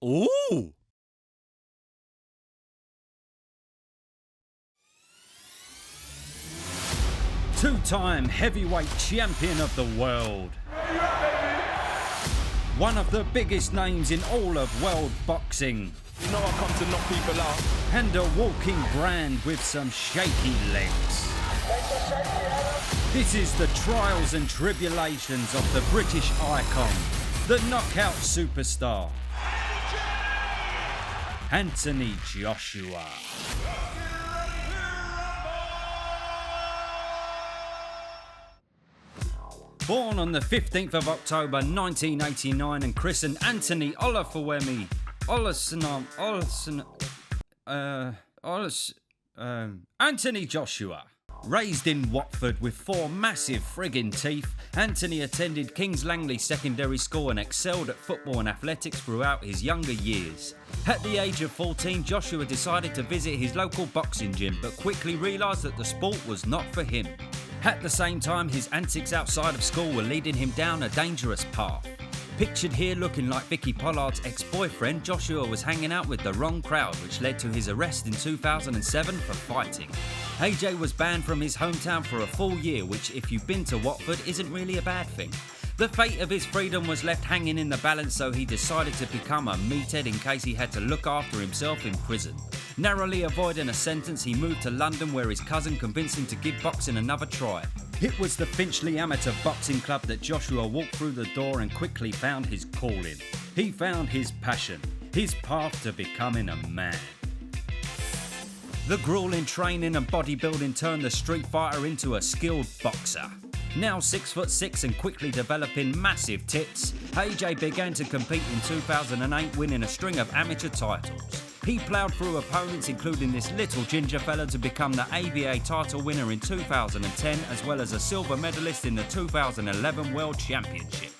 Ooh! Two-time heavyweight champion of the world. One of the biggest names in all of world boxing. You know I come to knock people out. And a walking brand with some shaky legs. This is the trials and tribulations of the British icon, the knockout superstar, Anthony Joshua. Born on the 15th of October 1989 and christened Anthony Olafawemi Anthony Joshua. Raised in Watford with 4 massive friggin' teeth, Anthony attended King's Langley Secondary School and excelled at football and athletics throughout his younger years. At the age of 14, Joshua decided to visit his local boxing gym, but quickly realised that the sport was not for him. At the same time, his antics outside of school were leading him down a dangerous path. Pictured here looking like Vicky Pollard's ex-boyfriend, Joshua was hanging out with the wrong crowd, which led to his arrest in 2007 for fighting. AJ was banned from his hometown for a full year, which if you've been to Watford isn't really a bad thing. The fate of his freedom was left hanging in the balance, so he decided to become a meathead in case he had to look after himself in prison. Narrowly avoiding a sentence, he moved to London where his cousin convinced him to give boxing another try. It was the Finchley Amateur Boxing Club that Joshua walked through the door and quickly found his calling. He found his passion, his path to becoming a man. The grueling training and bodybuilding turned the street fighter into a skilled boxer. Now 6'6" and quickly developing massive tits, AJ began to compete in 2008, winning a string of amateur titles. He ploughed through opponents including this little ginger fella to become the ABA title winner in 2010, as well as a silver medalist in the 2011 World Championship.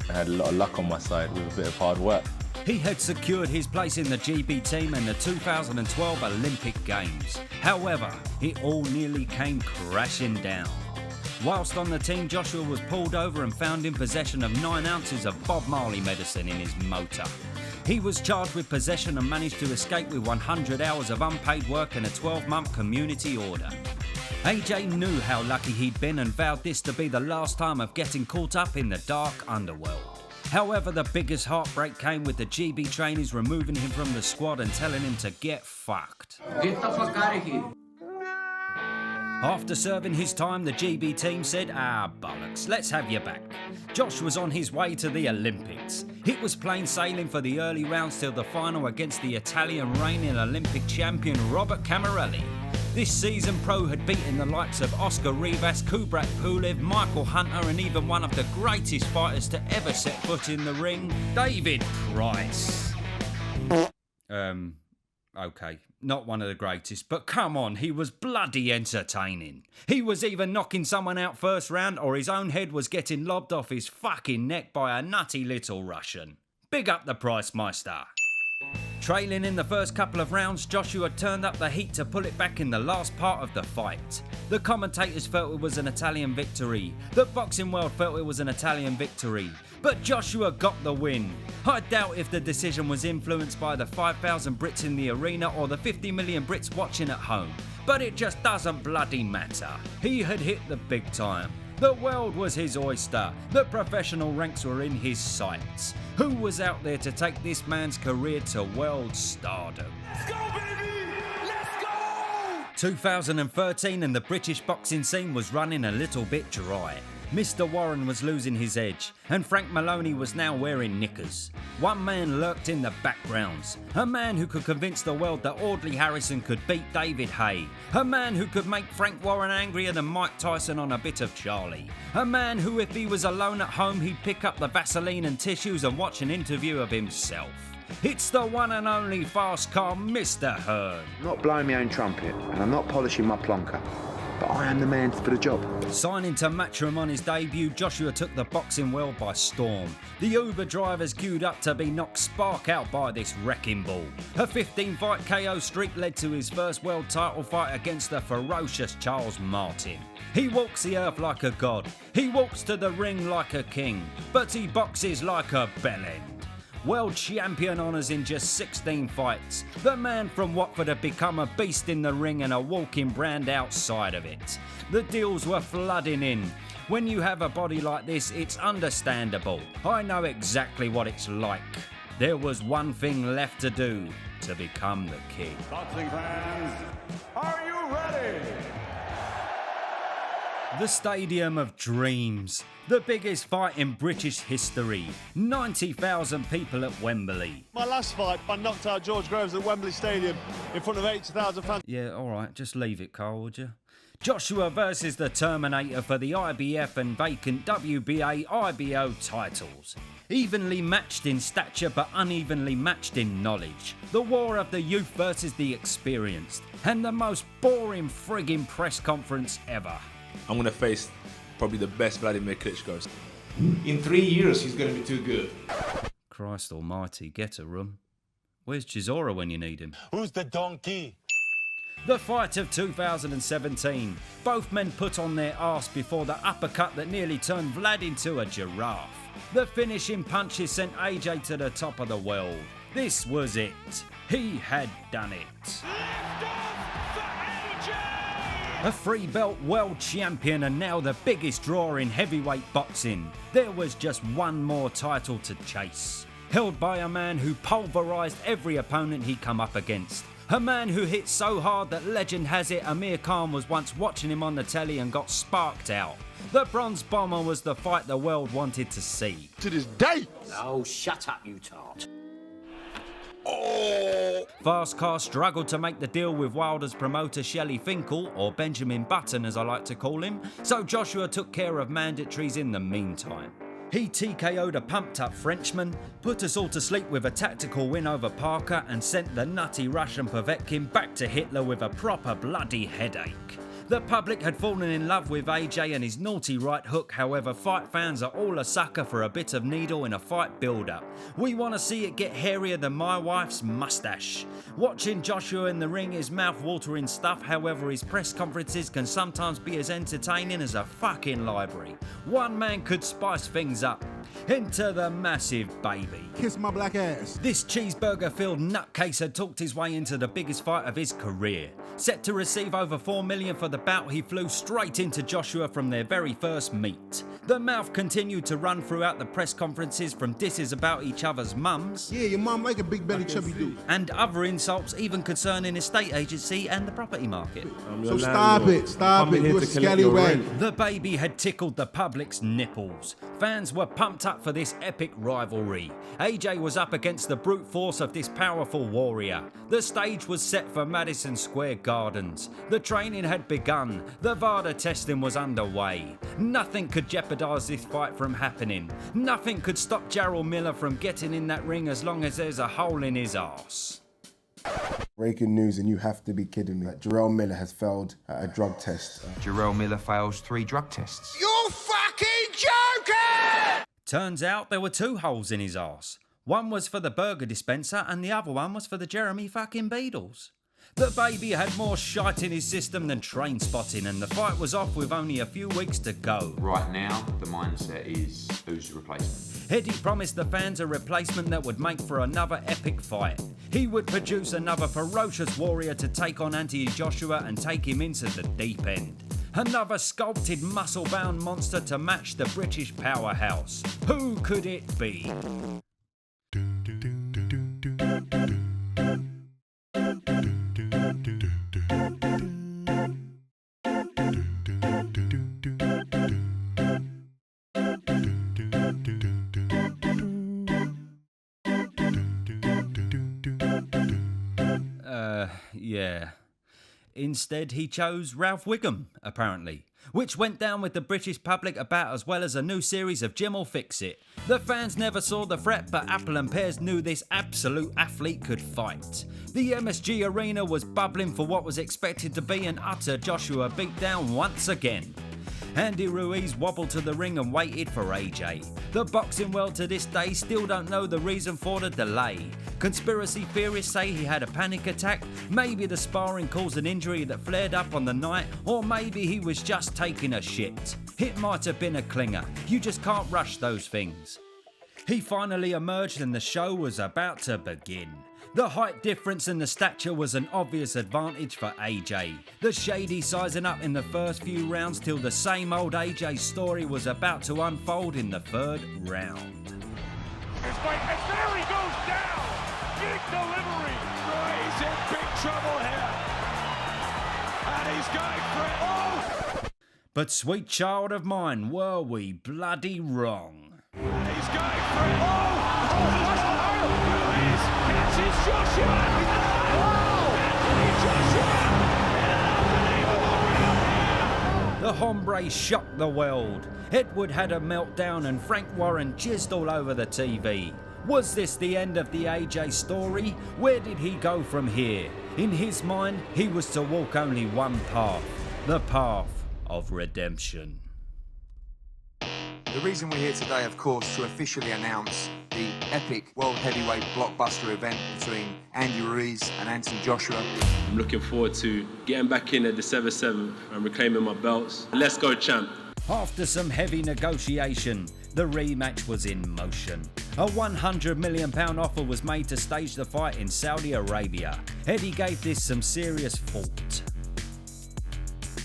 I had a lot of luck on my side with a bit of hard work. He had secured his place in the GB team in the 2012 Olympic Games. However, it all nearly came crashing down. Whilst on the team, Joshua was pulled over and found in possession of 9 ounces of Bob Marley medicine in his motor. He was charged with possession and managed to escape with 100 hours of unpaid work and a 12-month community order. AJ knew how lucky he'd been and vowed this to be the last time of getting caught up in the dark underworld. However, the biggest heartbreak came with the GB trainees removing him from the squad and telling him to get fucked. Get the fuck out of here. After serving his time, the GB team said, bollocks, let's have you back. Josh was on his way to the Olympics. It was plain sailing for the early rounds till the final against the Italian reigning Olympic champion Robert Camarelli. This season, Pro had beaten the likes of Oscar Rivas, Kubrat Pulev, Michael Hunter and even one of the greatest fighters to ever set foot in the ring, David Price. Okay, not one of the greatest, but come on, he was bloody entertaining. He was either knocking someone out first round or his own head was getting lobbed off his fucking neck by a nutty little Russian. Big up the Price Meister. Trailing in the first couple of rounds, Joshua turned up the heat to pull it back in the last part of the fight. The commentators felt it was an Italian victory. The boxing world felt it was an Italian victory. But Joshua got the win. I doubt if the decision was influenced by the 5,000 Brits in the arena or the 50 million Brits watching at home. But it just doesn't bloody matter. He had hit the big time. The world was his oyster. The professional ranks were in his sights. Who was out there to take this man's career to world stardom? Let's go, baby! Let's go! 2013 and the British boxing scene was running a little bit dry. Mr. Warren was losing his edge, and Frank Maloney was now wearing knickers. One man lurked in the backgrounds, a man who could convince the world that Audley Harrison could beat David Haye, a man who could make Frank Warren angrier than Mike Tyson on a bit of Charlie, a man who if he was alone at home he'd pick up the Vaseline and tissues and watch an interview of himself. It's the one and only fast car Mr. Hearn. I'm not blowing my own trumpet and I'm not polishing my plonker, but I am the man for the job. Signing to Matchroom on his debut, Joshua took the boxing world by storm. The Uber drivers queued up to be knocked spark out by this wrecking ball. A 15-fight KO streak led to his first world title fight against the ferocious Charles Martin. He walks the earth like a god. He walks to the ring like a king. But he boxes like a bellend. World champion honours in just 16 fights. The man from Watford had become a beast in the ring and a walking brand outside of it. The deals were flooding in. When you have a body like this, it's understandable. I know exactly what it's like. There was one thing left to do to become the king. Boxing fans, are you ready? The Stadium of Dreams. The biggest fight in British history. 90,000 people at Wembley. My last fight, I knocked out George Groves at Wembley Stadium in front of 80,000 fans. Yeah, alright, just leave it, Carl, would you? Joshua versus the Terminator for the IBF and vacant WBA IBO titles. Evenly matched in stature but unevenly matched in knowledge. The war of the youth versus the experienced. And the most boring friggin' press conference ever. I'm going to face probably the best Vladimir Klitschko. In 3 years, he's going to be too good. Christ almighty, get a room. Where's Chisora when you need him? Who's the donkey? The fight of 2017. Both men put on their arse before the uppercut that nearly turned Vlad into a giraffe. The finishing punches sent AJ to the top of the world. This was it. He had done it. A free belt world champion and now the biggest draw in heavyweight boxing. There was just one more title to chase. Held by a man who pulverised every opponent he come up against. A man who hit so hard that legend has it Amir Khan was once watching him on the telly and got sparked out. The Bronze Bomber was the fight the world wanted to see. To this day! Oh, shut up, you tart. Fast Car struggled to make the deal with Wilder's promoter Shelley Finkel, or Benjamin Button as I like to call him, so Joshua took care of mandatories in the meantime. He TKO'd a pumped up Frenchman, put us all to sleep with a tactical win over Parker and sent the nutty Russian Povetkin back to Hitler with a proper bloody headache. The public had fallen in love with AJ and his naughty right hook, however fight fans are all a sucker for a bit of needle in a fight build-up. We want to see it get hairier than my wife's moustache. Watching Joshua in the ring is mouth-watering stuff, however his press conferences can sometimes be as entertaining as a fucking library. One man could spice things up. Enter the massive baby. Kiss my black ass. This cheeseburger-filled nutcase had talked his way into the biggest fight of his career. Set to receive over $4 million for the bout, he flew straight into Joshua from their very first meet. The mouth continued to run throughout the press conferences from disses about each other's mums. Yeah, your mom like a big belly chubby dude. And other insults even concerning estate agency and the property market. So stop it, you're a scallywag. The baby had tickled the public's nipples. Fans were pumped up for this epic rivalry. AJ was up against the brute force of this powerful warrior. The stage was set for Madison Square Gardens. The training had begun. The VADA testing was underway. Nothing could jeopardise this fight from happening. Nothing could stop Jarrell Miller from getting in that ring as long as there's a hole in his arse. Breaking news, and you have to be kidding me. Jarrell Miller has failed at a drug test. Jarrell Miller fails 3 drug tests. You fucking joking! Turns out there were 2 holes in his arse. One was for the burger dispenser and the other one was for the Jeremy fucking Beadles. The baby had more shite in his system than train spotting and the fight was off with only a few weeks to go. Right now, the mindset is who's the replacement. Eddie promised the fans a replacement that would make for another epic fight. He would produce another ferocious warrior to take on Anthony Joshua and take him into the deep end. Another sculpted muscle-bound monster to match the British powerhouse. Who could it be? Yeah. Instead, he chose Ralph Wiggum, apparently, which went down with the British public about as well as a new series of Jim will Fix It. The fans never saw the threat, but Apple and Pears knew this absolute athlete could fight. The MSG arena was bubbling for what was expected to be an utter Joshua beatdown once again. Andy Ruiz wobbled to the ring and waited for AJ. The boxing world to this day still don't know the reason for the delay. Conspiracy theorists say he had a panic attack, maybe the sparring caused an injury that flared up on the night, or maybe he was just taking a shit. It might have been a clinger, you just can't rush those things. He finally emerged and the show was about to begin. The height difference and the stature was an obvious advantage for AJ. The shady sizing up in the first few rounds till the same old AJ story was about to unfold in the third round. There he goes down! Big delivery! He's in big trouble here! And he's going for it! Oh! But sweet child of mine, were we bloody wrong? And he's going for it! Oh! Ruiz catches Joshua! Anthony Joshua! The hombre shocked the world. Edward had a meltdown and Frank Warren jizzed all over the TV. Was this the end of the AJ story? Where did he go from here? In his mind, he was to walk only one path. The path of redemption. The reason we're here today, of course, to officially announce the epic World Heavyweight blockbuster event between Andy Ruiz and Anthony Joshua. I'm looking forward to getting back in at December 7th and reclaiming my belts. Let's go, champ. After some heavy negotiation, the rematch was in motion. A £100 million offer was made to stage the fight in Saudi Arabia. Eddie gave this some serious thought.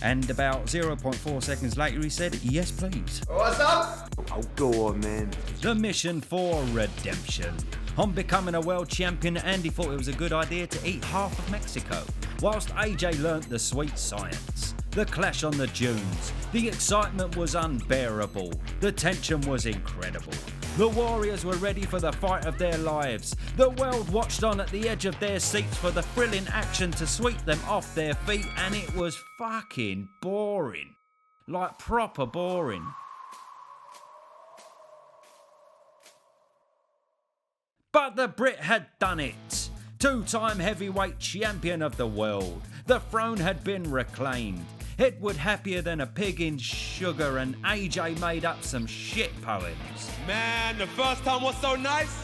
And about 0.4 seconds later he said, yes please. What's up? Oh, go on, man. The mission for redemption. On becoming a world champion, Andy thought it was a good idea to eat half of Mexico, whilst AJ learnt the sweet science. The clash on the dunes. The excitement was unbearable. The tension was incredible. The Warriors were ready for the fight of their lives. The world watched on at the edge of their seats for the thrilling action to sweep them off their feet, and it was fucking boring. Like proper boring. But the Brit had done it. Two-time heavyweight champion of the world. The throne had been reclaimed. Edward happier than a pig in sugar, and AJ made up some shit poems. Man, the first time was so nice,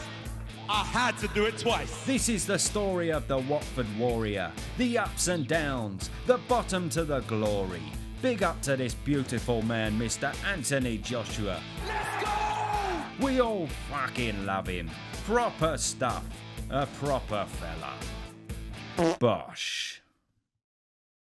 I had to do it twice. This is the story of the Watford Warrior. The ups and downs, the bottom to the glory. Big up to this beautiful man, Mr. Anthony Joshua. Let's go! We all fucking love him. Proper stuff. A proper fella. Bosh.